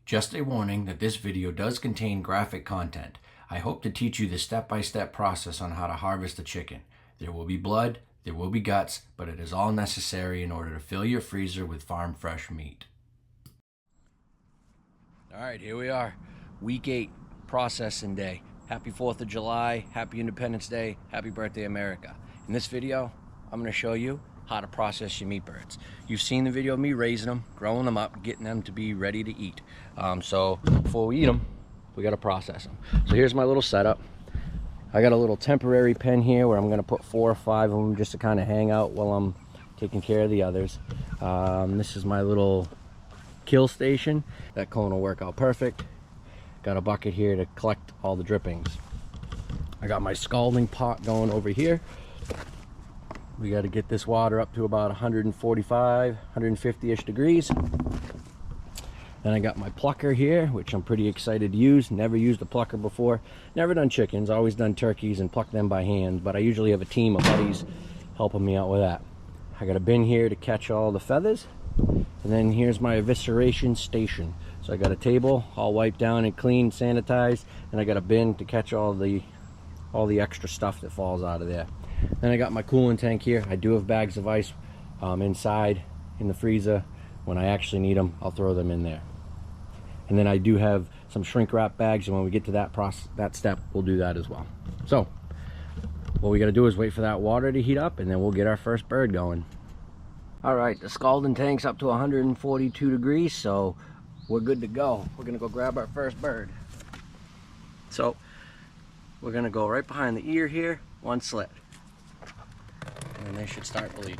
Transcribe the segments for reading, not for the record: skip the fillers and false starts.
Just a warning that this video does contain graphic content. I hope to teach you the step-by-step process on how to harvest a chicken. There will be blood, there will be guts, but it is all necessary in order to fill your freezer with farm fresh meat. All right, here we are. Week 8, processing day. Happy 4th of July, happy Independence Day, happy birthday America. In this video, I'm gonna show you how to process your meat birds. You've seen the video of me raising them, growing them up, getting them to be ready to eat. So before we eat them, we gotta process them. So here's my little setup. I got a little temporary pen here where I'm gonna put 4 or 5 of them just to kind of hang out while I'm taking care of the others. This is my little kill station. That cone will work out perfect. Got a bucket here to collect all the drippings. I got my scalding pot going over here. We got to get this water up to about 145, 150-ish degrees. Then I got my plucker here, which I'm pretty excited to use. Never used a plucker before. Never done chickens, always done turkeys and pluck them by hand, but I usually have a team of buddies helping me out with that. I got a bin here to catch all the feathers. And then here's my evisceration station. So I got a table all wiped down and clean, sanitized, and I got a bin to catch all the extra stuff that falls out of there. Then I got my cooling tank here. I do have bags of ice inside in the freezer. When I actually need them, I'll throw them in there. And then I do have some shrink wrap bags, and when we get to that step, we'll do that as well. So what we got to do is wait for that water to heat up, and then we'll get our first bird going. All right, the scalding tank's up to 142 degrees, so we're good to go. We're gonna go grab our first bird. So we're gonna go right behind the ear here, one slit. And they should start bleeding.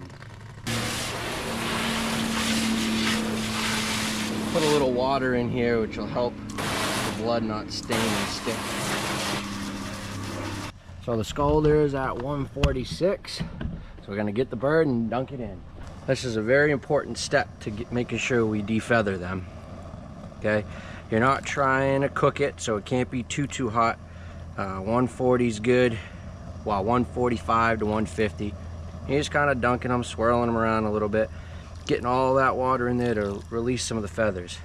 Put a little water in here, which will help the blood not stain and stick. So the scalder is at 146. So we're gonna get the bird and dunk it in. This is a very important step to making sure we defeather them. Okay, you're not trying to cook it, so it can't be too hot. 140 is good. Well, 145 to 150. You're just kind of dunking them, swirling them around a little bit, getting all that water in there to release some of the feathers.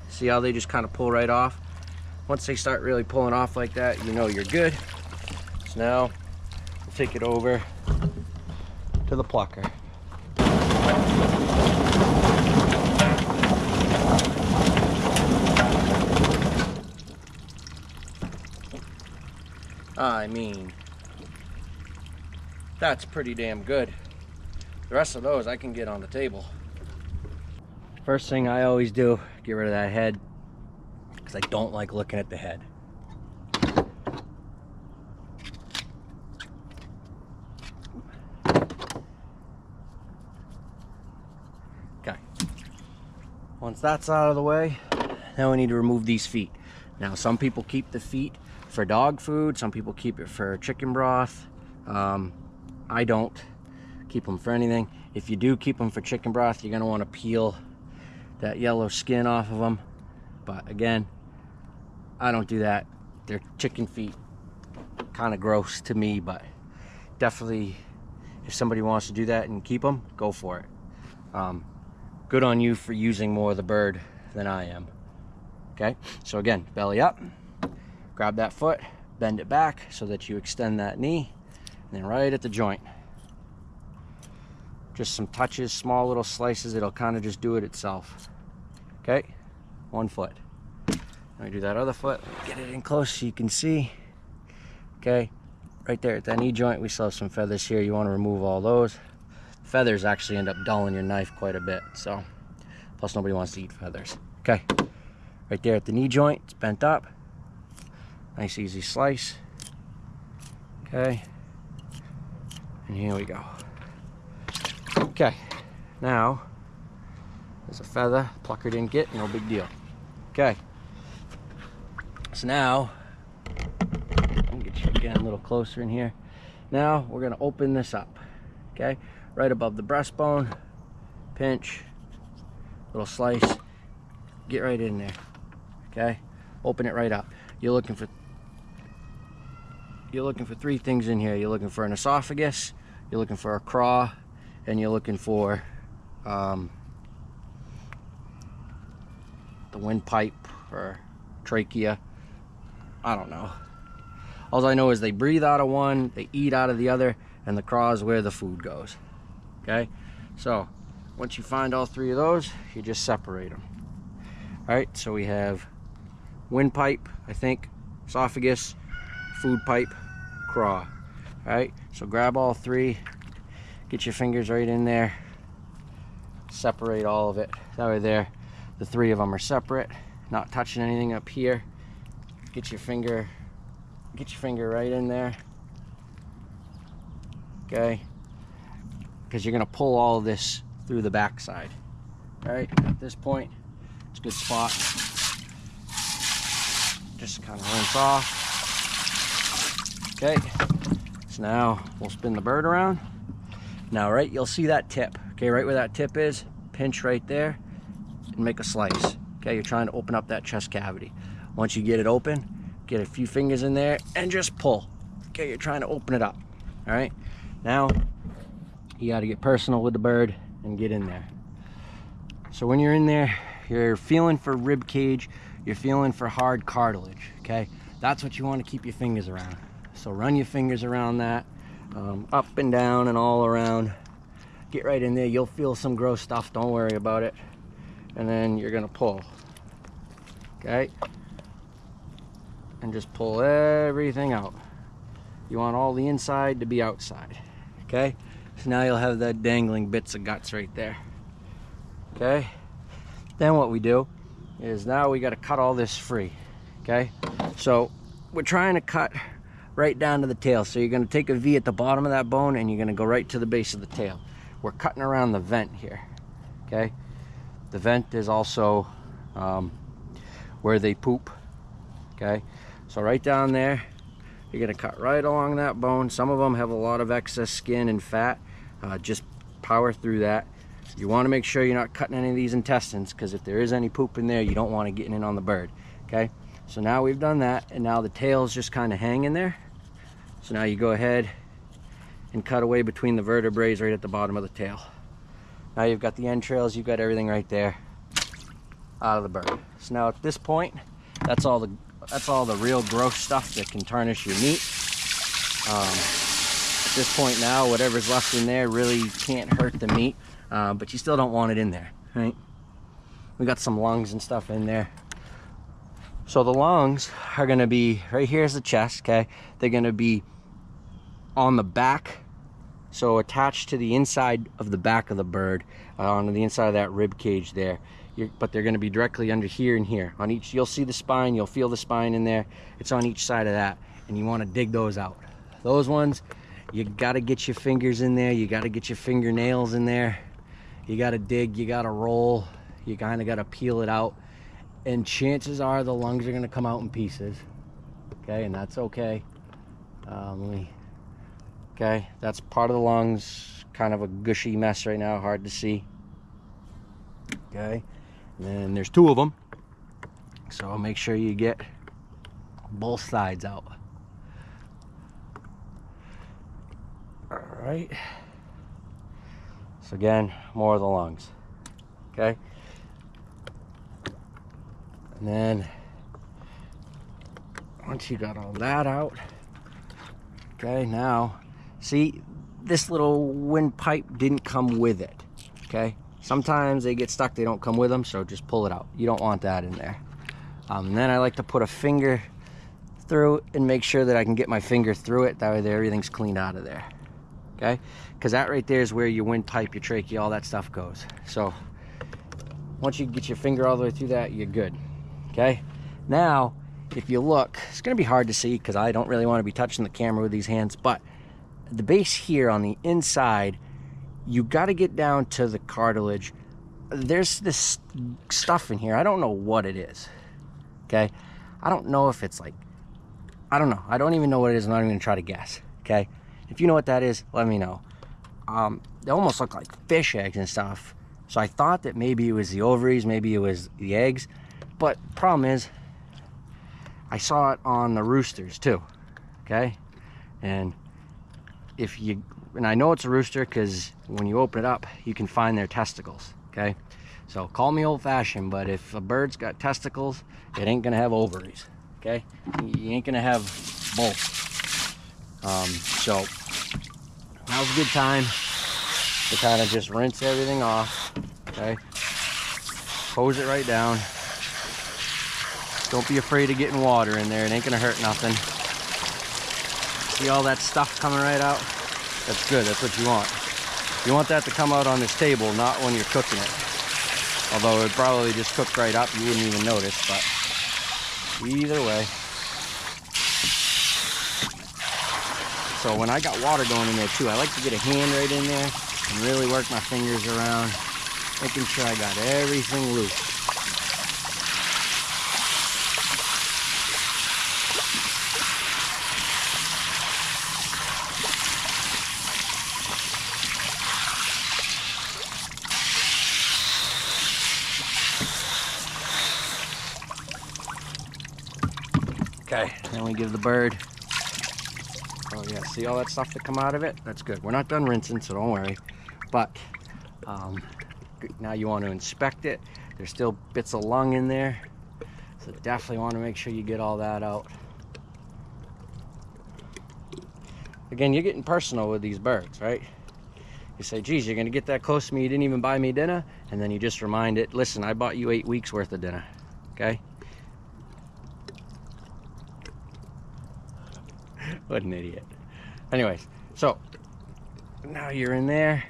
See how they just kind of pull right off? Once they start really pulling off like that, you know you're good. So now we'll take it over to the plucker. I mean, that's pretty damn good. The rest of those I can get on the table. First thing I always do, get rid of that head, because I don't like looking at the head. Okay. Once that's out of the way, now we need to remove these feet. Now some people keep the feet for dog food, some people keep it for chicken broth. I don't keep them for anything. If you do keep them for chicken broth, you're gonna want to peel that yellow skin off of them. But again, I don't do that. They're chicken feet, kind of gross to me, but definitely if somebody wants to do that and keep them, go for it. Good on you for using more of the bird than I am. Okay, so again, belly up, grab that foot, bend it back so that you extend that knee, and then right at the joint. Just some touches, small little slices, it'll kind of just do it itself. Okay, 1 foot. Let me do that other foot, get it in close so you can see. Okay, right there at that knee joint, we still have some feathers here. You want to remove all those. Feathers actually end up dulling your knife quite a bit, so plus nobody wants to eat feathers. Okay, right there at the knee joint, it's bent up. Nice easy slice. Okay, and here we go. Okay, now there's a feather, plucker didn't get, no big deal. Okay, so now let me get you again a little closer in here. Now we're gonna open this up. Okay, right above the breastbone, pinch, little slice, get right in there. Okay, open it right up. You're looking for 3 things in here. You're looking for an esophagus, you're looking for a craw, and you're looking for the windpipe or trachea. I don't know. All I know is they breathe out of one, they eat out of the other, and the craw is where the food goes. Okay, so once you find all three of those, you just separate them. All right, so we have windpipe, I think, esophagus, food pipe, craw. All right, so grab all three, get your fingers right in there, separate all of it. That way there, the three of them are separate, not touching anything up here. Get your finger right in there. Okay, because you're gonna pull all of this through the backside. All right, at this point, it's a good spot. Just kind of rinse off. Okay, so now we'll spin the bird around. Now, right, you'll see that tip. Okay, right where that tip is, pinch right there and make a slice. Okay, you're trying to open up that chest cavity. Once you get it open, get a few fingers in there and just pull. Okay, you're trying to open it up. All right, now you got to get personal with the bird and get in there. So when you're in there, you're feeling for rib cage, you're feeling for hard cartilage. Okay, that's what you want to keep your fingers around. So run your fingers around that, up and down and all around. Get right in there. You'll feel some gross stuff, don't worry about it. And then you're gonna pull. Okay, and just pull everything out. You want all the inside to be outside. Okay, so now you'll have that dangling bits of guts right there. Okay, then what we do is now we got to cut all this free. Okay, so we're trying to cut right down to the tail. So you're going to take a V at the bottom of that bone and you're going to go right to the base of the tail. We're cutting around the vent here. Okay, the vent is also where they poop. Okay, so right down there, you're going to cut right along that bone. Some of them have a lot of excess skin and fat. Just power through that. You want to make sure you're not cutting any of these intestines, because if there is any poop in there, you don't want it getting in on the bird. Okay, so now we've done that, and now the tail's just kind of hanging there. So now you go ahead and cut away between the vertebrae right at the bottom of the tail. Now you've got the entrails, you've got everything right there out of the bird. So now at this point, that's all the real gross stuff that can tarnish your meat. At this point now, whatever's left in there really can't hurt the meat, but you still don't want it in there, right? We got some lungs and stuff in there. So the lungs are gonna be, right here's the chest, okay? They're gonna be on the back, so attached to the inside of the back of the bird, on the inside of that rib cage there. But they're gonna be directly under here and here. On each, you'll see the spine, you'll feel the spine in there. It's on each side of that, and you wanna dig those out. Those ones, you gotta get your fingers in there, you gotta get your fingernails in there. You gotta dig, you gotta roll, you kinda gotta peel it out. And chances are the lungs are gonna come out in pieces. Okay, and that's okay. Okay, that's part of the lungs, kind of a gushy mess right now, hard to see. Okay, and then there's two of them, so make sure you get both sides out. All right, so again, more of the lungs. Okay, and then once you got all that out, okay, now see, this little windpipe didn't come with it. Okay, sometimes they get stuck, they don't come with them, so just pull it out. You don't want that in there. And then I like to put a finger through and make sure that I can get my finger through it. That way everything's cleaned out of there. Okay, because that right there is where your windpipe, your trachea, all that stuff goes. So once you get your finger all the way through that, you're good. Okay, now if you look, it's gonna be hard to see because I don't really want to be touching the camera with these hands, but the base here on the inside, you got to get down to the cartilage. There's this stuff in here, I don't know what it is. Okay, I don't know if it's like, I don't know, I don't even know what it is. I'm not even gonna try to guess. Okay, if you know what that is, let me know. They almost look like fish eggs and stuff, so I thought that maybe it was the ovaries, maybe it was the eggs, but problem is I saw it on the roosters too. Okay, and I know it's a rooster because when you open it up, you can find their testicles. Okay, So call me old-fashioned, but if a bird's got testicles, it ain't gonna have ovaries, okay? You ain't gonna have both. So now's a good time to kind of just rinse everything off, okay? Hose it right down. Don't be afraid of getting water in there. It ain't gonna hurt nothing. See all that stuff coming right out? That's good, that's what you want. You want that to come out on this table, not when you're cooking it. Although it would probably just cook right up, you wouldn't even notice, but either way. So when I got water going in there too, I like to get a hand right in there and really work my fingers around, making sure I got everything loose. Okay, then we give the bird, oh yeah, see all that stuff that come out of it? That's good. We're not done rinsing, so don't worry. But now you want to inspect it. There's still bits of lung in there, so definitely want to make sure you get all that out. Again, you're getting personal with these birds, right? You say, geez, you're gonna get that close to me, you didn't even buy me dinner, and then you just remind it, listen, I bought you 8 weeks worth of dinner, okay? What an idiot. Anyways, so now you're in there,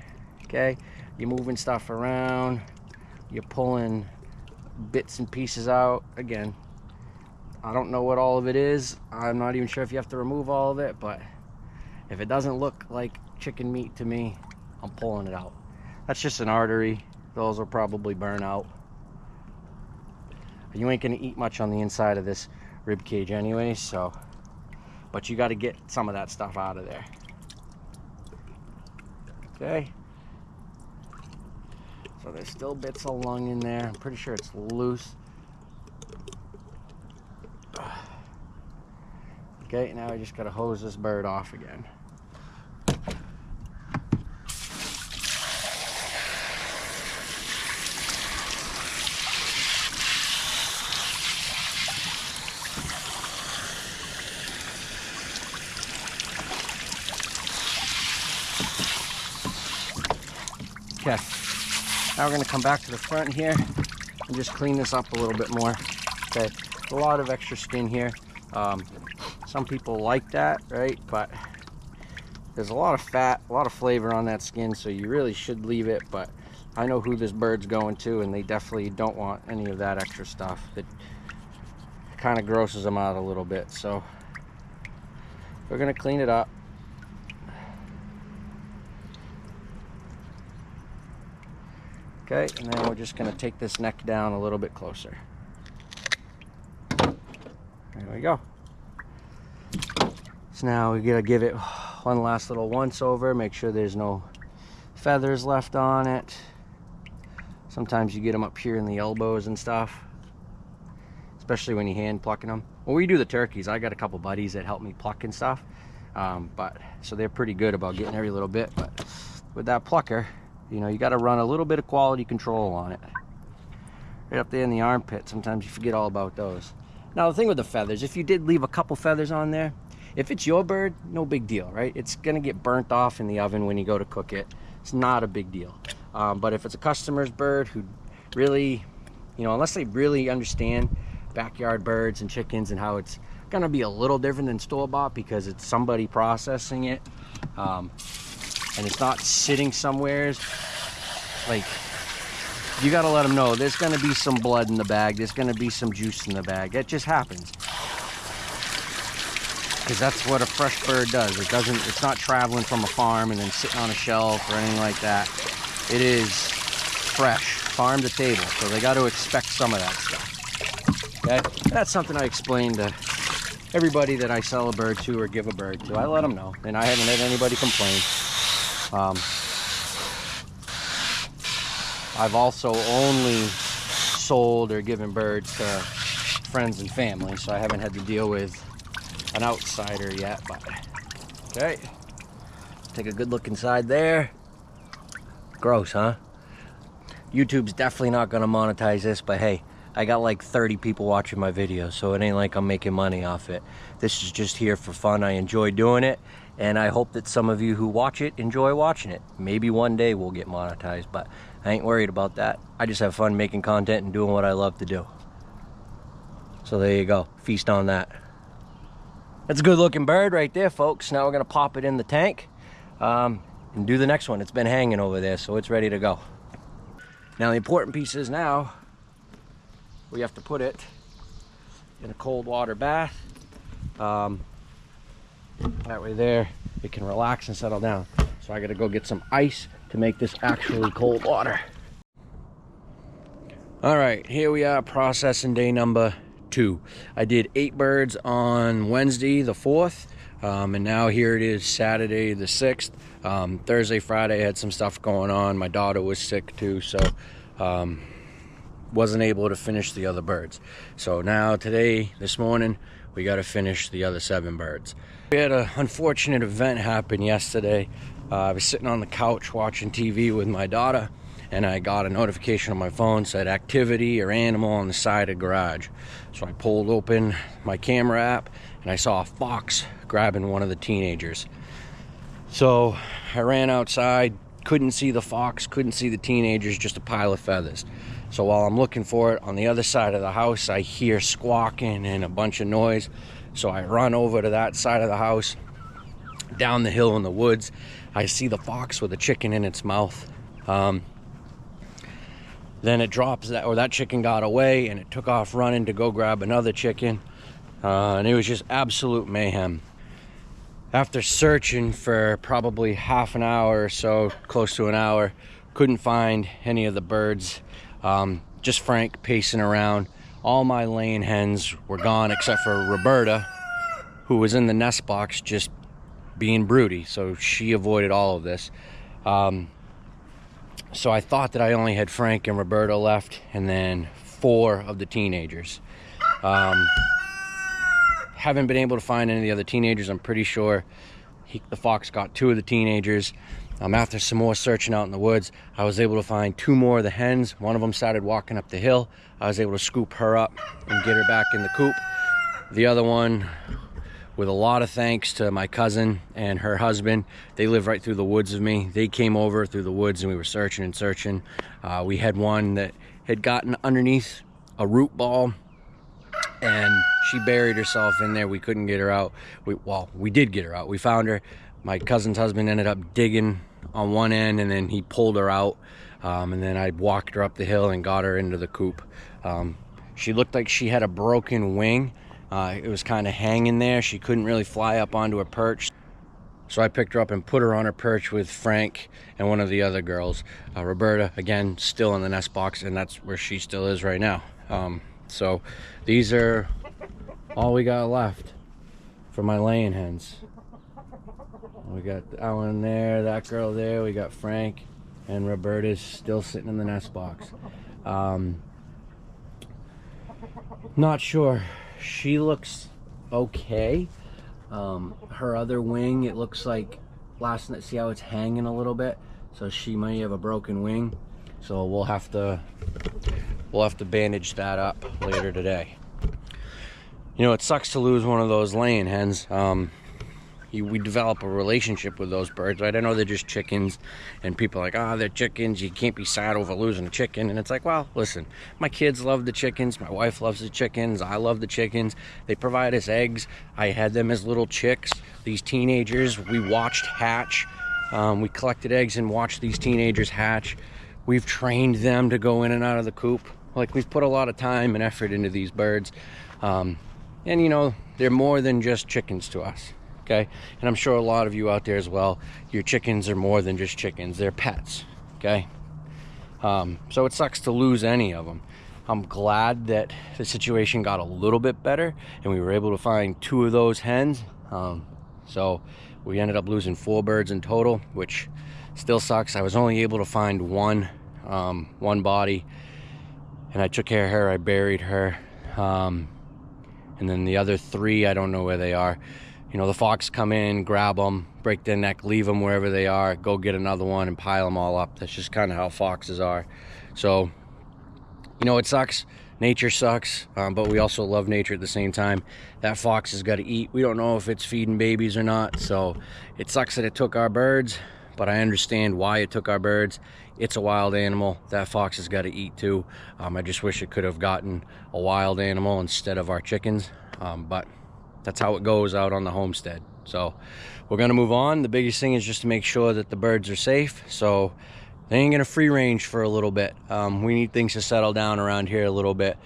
okay? You're moving stuff around, you're pulling bits and pieces out. Again, I don't know what all of it is. I'm not even sure if you have to remove all of it, but if it doesn't look like chicken meat to me, I'm pulling it out. That's just an artery. Those will probably burn out. You ain't gonna eat much on the inside of this rib cage anyway, so, but you got to get some of that stuff out of there. Okay. So there's still bits of lung in there. I'm pretty sure it's loose. Okay, now I just got to hose this bird off again. Okay, now we're going to come back to the front here and just clean this up a little bit more. Okay, a lot of extra skin here. Some people like that, right? But there's a lot of fat, a lot of flavor on that skin, so you really should leave it. But I know who this bird's going to, and they definitely don't want any of that extra stuff. It kind of grosses them out a little bit. So we're going to clean it up. Okay, and then we're just going to take this neck down a little bit closer. There we go. So now we gotta give it one last little once over, make sure there's no feathers left on it. Sometimes you get them up here in the elbows and stuff, especially when you hand plucking them. When we do the turkeys, I got a couple buddies that help me pluck and stuff, so they're pretty good about getting every little bit. But with that plucker, you know, you got to run a little bit of quality control on it. Right up there in the armpit, sometimes you forget all about those. Now the thing with the feathers, if you did leave a couple feathers on there, if it's your bird, no big deal, right? It's gonna get burnt off in the oven when you go to cook it. It's not a big deal. But if it's a customer's bird who really, you know, unless they really understand backyard birds and chickens and how it's gonna be a little different than store-bought because it's somebody processing it, and it's not sitting somewheres, like, you gotta let them know there's gonna be some blood in the bag, there's gonna be some juice in the bag. It just happens. Because that's what a fresh bird does. It's not traveling from a farm and then sitting on a shelf or anything like that. It is fresh, farm to table. So they got to expect some of that stuff. Okay? That's something I explain to everybody that I sell a bird to or give a bird to. I let them know, and I haven't had anybody complain. I've also only sold or given birds to friends and family, so I haven't had to deal with an outsider yet. But okay, take a good look inside there. Gross, huh? YouTube's definitely not gonna monetize this, but hey, I got like 30 people watching my videos, so it ain't like I'm making money off it. This is just here for fun. I enjoy doing it, and I hope that some of you who watch it enjoy watching it. Maybe one day we'll get monetized, but I ain't worried about that. I just have fun making content and doing what I love to do. So there you go, feast on that. That's a good looking bird right there, folks. Now we're gonna pop it in the tank and do the next one. It's been hanging over there, so it's ready to go. Now the important piece is now we have to put it in a cold water bath. That way there it can relax and settle down. So I gotta go get some ice to make this actually cold water. All right, here we are, processing day number 2. I did 8 birds on Wednesday the 4th, and now here it is Saturday the 6th. Thursday, Friday I had some stuff going on. My daughter was sick too, so wasn't able to finish the other birds. So now today, this morning, we got to finish the other 7 birds. We had an unfortunate event happen yesterday. I was sitting on the couch watching TV with my daughter, and I got a notification on my phone, said activity or animal on the side of the garage. So I pulled open my camera app and I saw a fox grabbing one of the teenagers. So I ran outside, couldn't see the fox, couldn't see the teenagers, just a pile of feathers. So while I'm looking for it on the other side of the house, I hear squawking and a bunch of noise. So I run over to that side of the house, down the hill in the woods. I see the fox with a chicken in its mouth. Then it drops, that chicken got away and it took off running to go grab another chicken. And it was just absolute mayhem. After searching for probably half an hour or so, close to an hour, couldn't find any of the birds. Just Frank pacing around. All my laying hens were gone except for Roberta, who was in the nest box just being broody. So she avoided all of this. So I thought that I only had Frank and Roberta left, and then 4 of the teenagers. Haven't been able to find any of the other teenagers. I'm pretty sure the fox got 2 of the teenagers. After some more searching out in the woods, I was able to find 2 more of the hens. One of them started walking up the hill. I was able to scoop her up and get her back in the coop. The other one, with a lot of thanks to my cousin and her husband, they live right through the woods of me. They came over through the woods and we were searching and searching. We had one that had gotten underneath a root ball and she buried herself in there. We couldn't get her out. We did get her out. We found her. My cousin's husband ended up digging on one end and then he pulled her out. And then I walked her up the hill and got her into the coop. She looked like she had a broken wing. It was kind of hanging there. She couldn't really fly up onto a perch. So I picked her up and put her on her perch with Frank and one of the other girls. Roberta, again, still in the nest box, and that's where she still is right now. So these are all we got left for my laying hens. We got that one there, that girl there. We got Frank, and Roberta's still sitting in the nest box. Not sure. She looks okay. Her other wing, it looks like last night, see how it's hanging a little bit, so she might have a broken wing. So we'll have to bandage that up later today. You know, it sucks to lose one of those laying hens. We develop a relationship with those birds, right? I know they're just chickens, and people are like, oh, they're chickens, you can't be sad over losing a chicken. And it's like, well, listen, my kids love the chickens, my wife loves the chickens, I love the chickens. They provide us eggs. I had them as little chicks. These teenagers, we watched hatch. We collected eggs and watched these teenagers hatch. We've trained them to go in and out of the coop. Like, we've put a lot of time and effort into these birds. And you know, they're more than just chickens to us. Okay, and I'm sure a lot of you out there as well, your chickens are more than just chickens, they're pets. Okay, so it sucks to lose any of them. I'm glad that the situation got a little bit better and we were able to find 2 of those hens. So we ended up losing 4 birds in total, which still sucks. I was only able to find one body, and I took care of her. I buried her, and then the other 3, I don't know where they are. You know, the fox come in, grab them, break their neck, leave them wherever they are, go get another one and pile them all up. That's just kind of how foxes are. So, you know, it sucks. Nature sucks, but we also love nature at the same time. That fox has got to eat. We don't know if it's feeding babies or not, so it sucks that it took our birds, but I understand why it took our birds. It's a wild animal. That fox has got to eat too. I just wish it could have gotten a wild animal instead of our chickens, but that's how it goes out on the homestead. So we're gonna move on. The biggest thing is just to make sure that the birds are safe. So they ain't gonna free range for a little bit. We need things to settle down around here a little bit.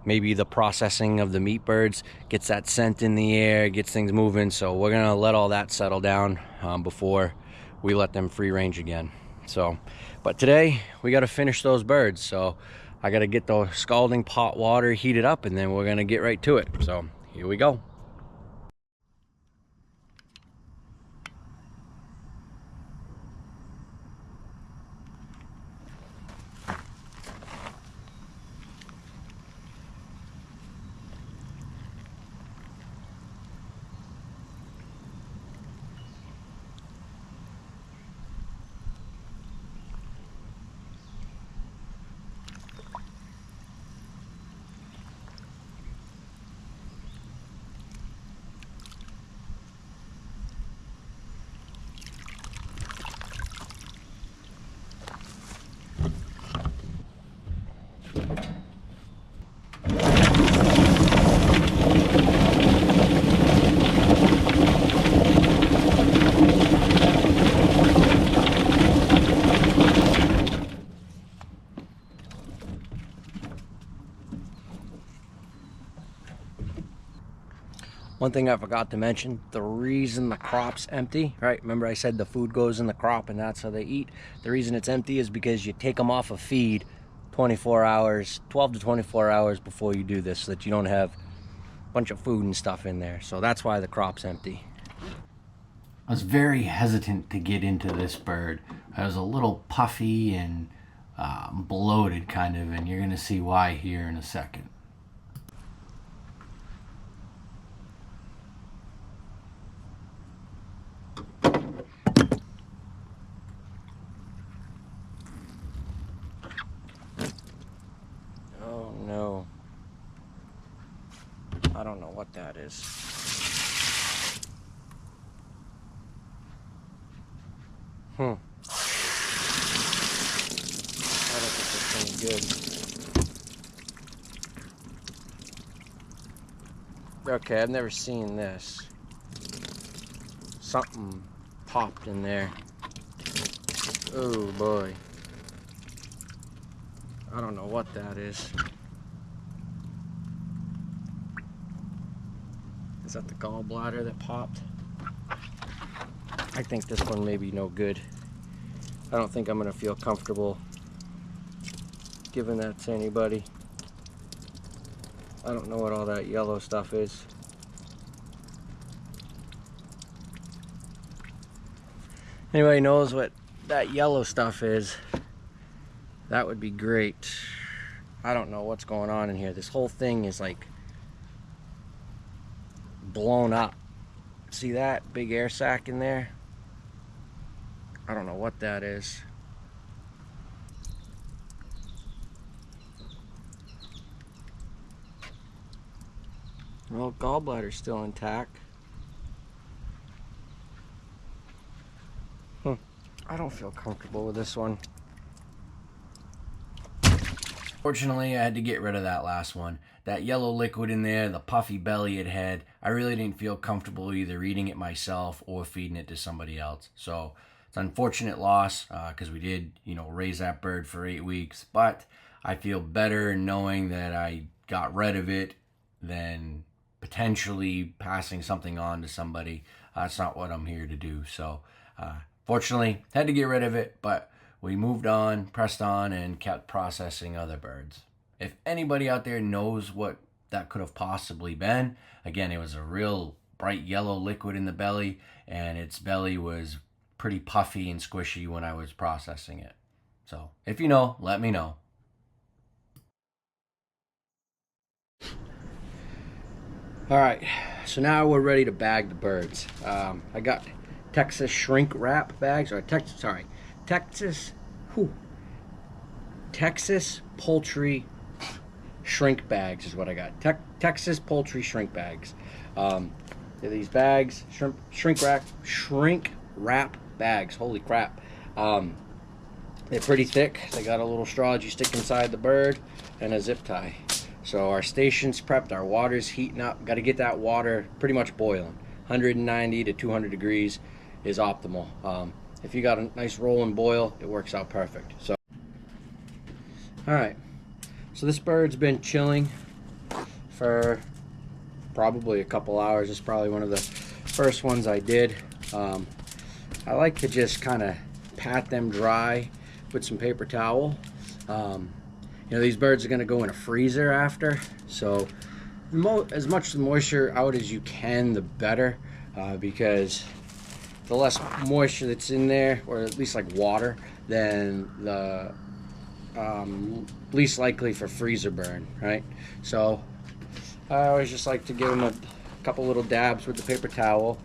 Maybe the processing of the meat birds gets that scent in the air, gets things moving. So we're gonna let all that settle down before we let them free range again. So, but today we gotta finish those birds. So I gotta get the scalding pot water heated up, and then we're gonna get right to it. So here we go. One thing I forgot to mention, the reason the crop's empty, right? Remember I said the food goes in the crop and that's how they eat. The reason it's empty is because you take them off of feed 24 hours, 12 to 24 hours before you do this, so that you don't have a bunch of food and stuff in there. So that's why the crop's empty. I was very hesitant to get into this bird. I was a little puffy and bloated kind of, and you're gonna see why here in a second. No, I don't know what that is. I don't think it's any good. Okay, I've never seen this. Something popped in there. Oh boy. I don't know what that is. Is that the gallbladder that popped? I think this one may be no good. I don't think I'm gonna feel comfortable giving that to anybody. I don't know what all that yellow stuff is. Anybody knows what that yellow stuff is, that would be great. I don't know what's going on in here. This whole thing is like blown up. See that big air sac in there? I don't know what that is. Well, gallbladder's still intact. I don't feel comfortable with this one. Fortunately, I had to get rid of that last one. That yellow liquid in there, the puffy belly it had, I really didn't feel comfortable either eating it myself or feeding it to somebody else. So it's an unfortunate loss because we did, raise that bird for 8 weeks. But I feel better knowing that I got rid of it than potentially passing something on to somebody. That's not what I'm here to do. So fortunately, had to get rid of it, but we moved on, pressed on, and kept processing other birds. If anybody out there knows what that could have possibly been, again, it was a real bright yellow liquid in the belly, and its belly was pretty puffy and squishy when I was processing it. So if you know, let me know. All right, so now we're ready to bag the birds. I got Texas shrink wrap bags, or Texas Texas poultry shrink bags is what I got. Texas poultry shrink bags. They're these bags, shrink wrap bags. Holy crap. They're pretty thick. They got a little straw that you stick inside the bird and a zip tie. So our station's prepped, our water's heating up. Got to get that water pretty much boiling. 190 to 200 degrees is optimal. If you got a nice rolling boil, it works out perfect. So, all right. So this bird's been chilling for probably a couple hours. It's probably one of the first ones I did. I like to just kind of pat them dry with some paper towel. You know, these birds are going to go in a freezer after, so as much moisture out as you can, the better, because the less moisture that's in there, or at least like water, then the least likely for freezer burn, right? So I always just like to give them a couple little dabs with the paper towel.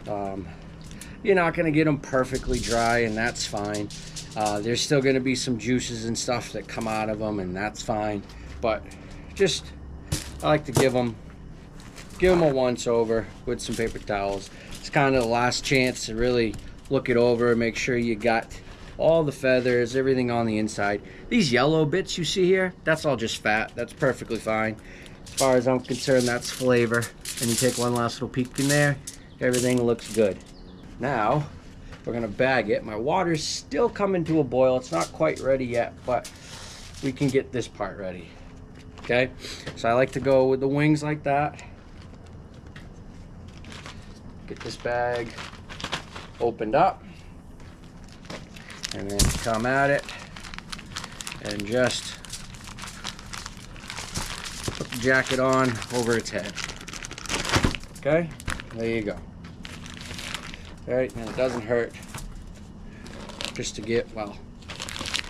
You're not going to get them perfectly dry, and that's fine. There's still going to be some juices and stuff that come out of them, and that's fine. But just, I like to give them a once over with some paper towels. It's kind of the last chance to really look it over, make sure you got all the feathers, everything on the inside. These yellow bits you see here, that's all just fat. That's perfectly fine. As far as I'm concerned, that's flavor. And you take one last little peek in there, everything looks good. Now, we're gonna bag it. My water's still coming to a boil. It's not quite ready yet, but we can get this part ready. Okay, so I like to go with the wings like that. Get this bag opened up, and then come at it and just put the jacket on over its head. Okay, there you go. All right, and it doesn't hurt just to get, well,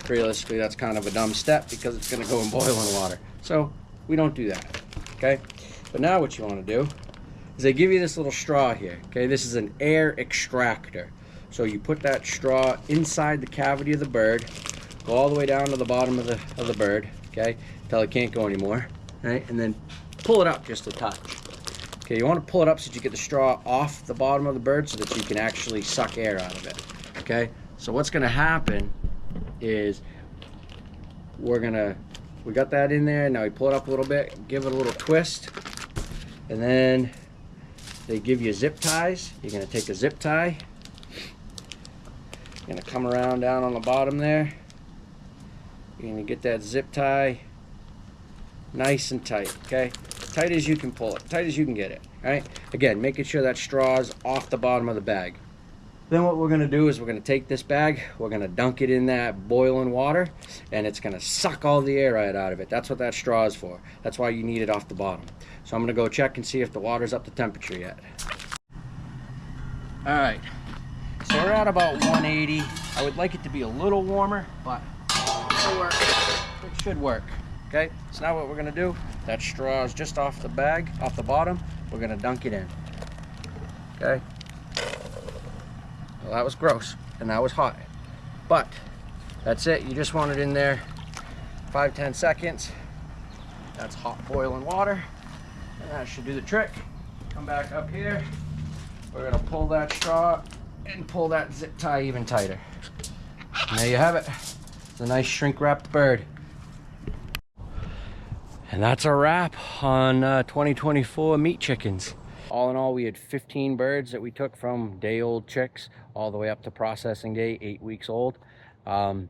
realistically that's kind of a dumb step because it's going to go in boiling water, so we don't do that. Okay, but now what you want to do is they give you this little straw here. Okay, this is an air extractor. So you put that straw inside the cavity of the bird, go all the way down to the bottom of the bird, okay, until it can't go anymore, right? And then pull it up just a touch. Okay, you want to pull it up so that you get the straw off the bottom of the bird so that you can actually suck air out of it. Okay, so what's going to happen is we got that in there. Now we pull it up a little bit, give it a little twist, and then they give you zip ties. You're going to take a zip tie. You're going to come around down on the bottom there. You're going to get that zip tie nice and tight, okay? Tight as you can pull it, tight as you can get it, right? Again, making sure that straw is off the bottom of the bag. Then what we're going to do is we're going to take this bag, we're going to dunk it in that boiling water, and it's going to suck all the air right out of it. That's what that straw is for. That's why you need it off the bottom. So I'm going to go check and see if the water's up to temperature yet. All right, so we're at about 180. I would like it to be a little warmer, but it'll work. It should work. Okay, so now what we're gonna do, that straw is just off the bag, off the bottom, we're gonna dunk it in. Okay, well that was gross and that was hot, but that's it. You just want it in there 5-10 seconds. That's hot boiling water, and that should do the trick. Come back up here, we're gonna pull that straw and pull that zip tie even tighter. And there you have it. It's a nice shrink wrapped bird. And that's a wrap on 2024 meat chickens. All in all, we had 15 birds that we took from day old chicks all the way up to processing day, 8 weeks old. All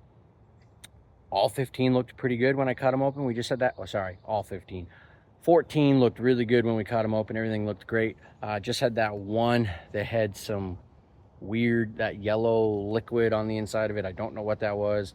15 looked pretty good when I cut them open. We just said that, oh sorry, all 15. 14 looked really good when we cut them open. Everything looked great. Just had that one that had some weird, that yellow liquid on the inside of it. I don't know what that was.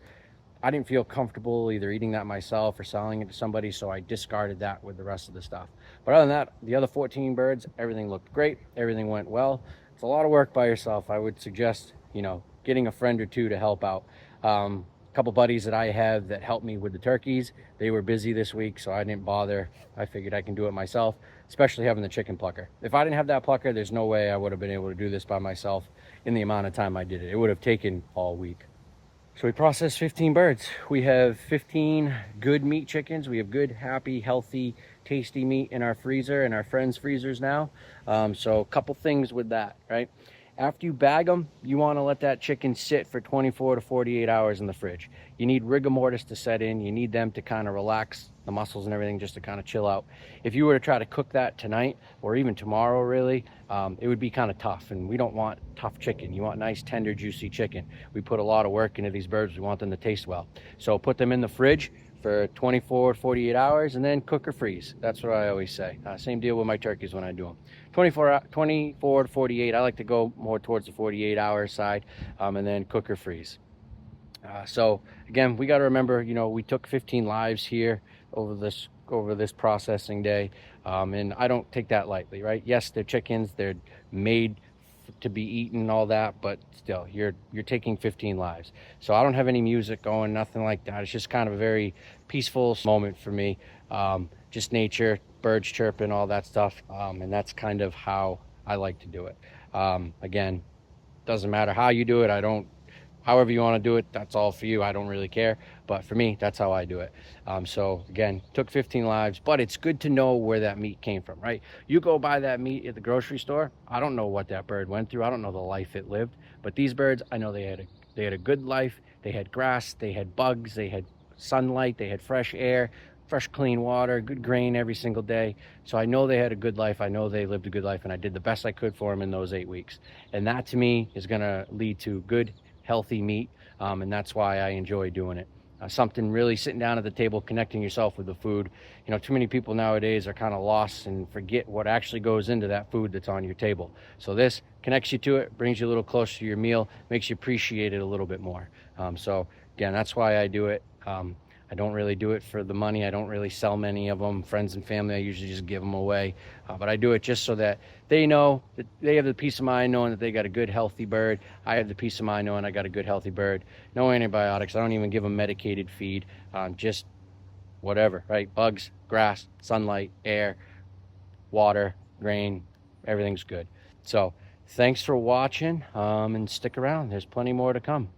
I didn't feel comfortable either eating that myself or selling it to somebody, so I discarded that with the rest of the stuff. But other than that, the other 14 birds, everything looked great. Everything went well. It's a lot of work by yourself. I would suggest, you know, getting a friend or two to help out. A couple buddies that I have that helped me with the turkeys, they were busy this week, so I didn't bother. I figured I can do it myself, especially having the chicken plucker. If I didn't have that plucker, there's no way I would have been able to do this by myself in the amount of time I did it. It would have taken all week. So we processed 15 birds. We have 15 good meat chickens. We have good, happy, healthy, tasty meat in our freezer and our friends' freezers now. So a couple things with that, right? After you bag them, you want to let that chicken sit for 24 to 48 hours in the fridge. You need rigor mortis to set in. You need them to kind of relax the muscles and everything, just to kind of chill out. If you were to try to cook that tonight or even tomorrow, really, it would be kind of tough, and we don't want tough chicken. You want nice, tender, juicy chicken. We put a lot of work into these birds. We want them to taste well. So put them in the fridge for 24 to 48 hours and then cook or freeze. That's what I always say. Same deal with my turkeys when I do them. 24 to 48. I like to go more towards the 48-hour side, and then cook or freeze. So again, we got to remember, you know, we took 15 lives here over this processing day, and I don't take that lightly, right? Yes, they're chickens, they're made to be eaten and all that, but still, you're taking 15 lives. So I don't have any music going, nothing like that. It's just kind of a very peaceful moment for me. Just nature, birds chirping, all that stuff, and that's kind of how I like to do it. Again, doesn't matter how you do it. However you want to do it, that's all for you. I don't really care, but for me, that's how I do it. So again, took 15 lives, but it's good to know where that meat came from, right? You go buy that meat at the grocery store, I don't know what that bird went through. I don't know the life it lived, but these birds, I know they had a good life. They had grass, they had bugs, they had sunlight, they had fresh air, fresh clean water, good grain every single day. So I know they had a good life. I know they lived a good life, and I did the best I could for them in those 8 weeks. And that to me is going to lead to good, healthy meat, and that's why I enjoy doing it. Something really sitting down at the table, connecting yourself with the food. You know, too many people nowadays are kind of lost and forget what actually goes into that food that's on your table. So this connects you to it, brings you a little closer to your meal, makes you appreciate it a little bit more. So again, that's why I do it. I don't really do it for the money. I don't really sell many of them. Friends and family, I usually just give them away. But I do it just so that they know that they have the peace of mind knowing that they got a good, healthy bird. I have the peace of mind knowing I got a good, healthy bird. No antibiotics. I don't even give them medicated feed. Just whatever, right? Bugs, grass, sunlight, air, water, grain, everything's good. So thanks for watching, and stick around. There's plenty more to come.